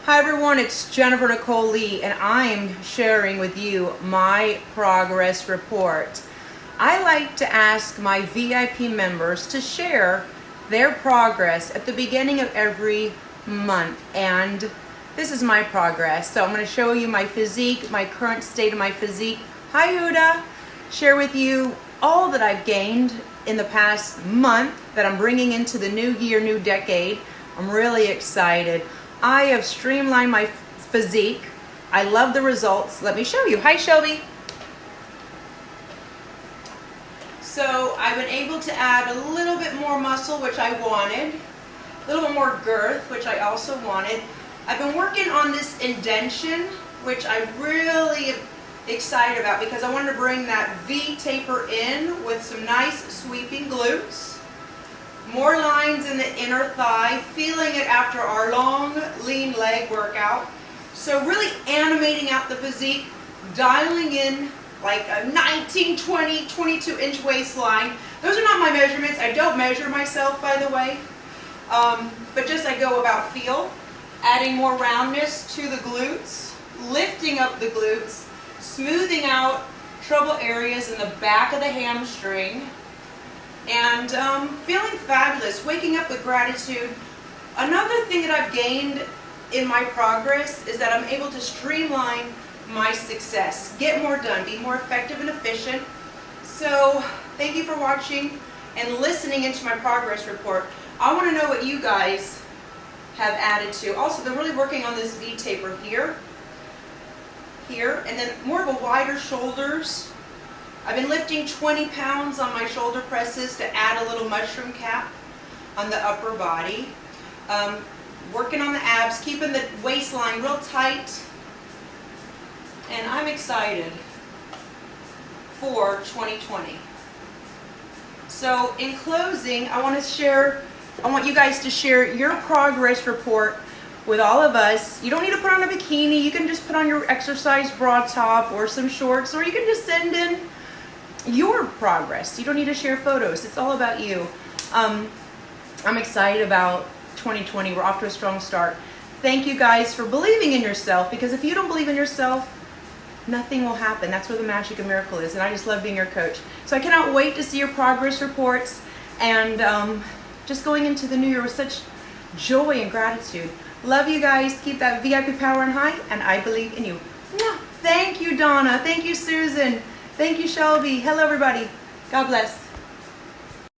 Hi everyone, it's Jennifer Nicole Lee and I'm sharing with you my progress report. I like to ask my VIP members to share their progress at the beginning of every month, and this is my progress. So I'm going to show you my physique, my current state of my physique. Hi Huda! Share with you all that I've gained in the past month that I'm bringing into the new year, new decade. I'm really excited. I have streamlined my physique. I love the results. Let me show you. Hi, Shelby. So I've been able to add a little bit more muscle, which I wanted. A little bit more girth, which I also wanted. I've been working on this indentation, which I really am excited about because I wanted to bring that V taper in with some nice sweeping glutes. More lines in the inner thigh, feeling it after our long, lean leg workout. So really animating out the physique, dialing in like a 19, 20, 22-inch waistline. Those are not my measurements. I don't measure myself, by the way. But just I go about feel. Adding more roundness to the glutes, lifting up the glutes, smoothing out trouble areas in the back of the hamstring. And feeling fabulous, waking up with gratitude. Another thing that I've gained in my progress is that I'm able to streamline my success, get more done, be more effective and efficient. So thank you for watching and listening into my progress report. I want to know what you guys have added to. Also, been really working on this V taper here, and then more of a wider shoulders. I've been lifting 20 pounds on my shoulder presses to add a little mushroom cap on the upper body. Working on the abs, keeping the waistline real tight. And I'm excited for 2020. So in closing, I want you guys to share your progress report with all of us. You don't need to put on a bikini. You can just put on your exercise bra top or some shorts, or you can just send in your progress. You don't need to share photos. It's all about you. I'm excited about 2020. We're off to a strong start. Thank you guys for believing in yourself, because if you don't believe in yourself, nothing will happen. That's where the magic and miracle is, and I just love being your coach. So I cannot wait to see your progress reports, and just going into the new year with such joy and gratitude. Love you guys. Keep that VIP power on high, and I believe in you. Mwah. Thank you, Donna. Thank you, Susan. Thank you, Shelby. Hello, everybody. God bless.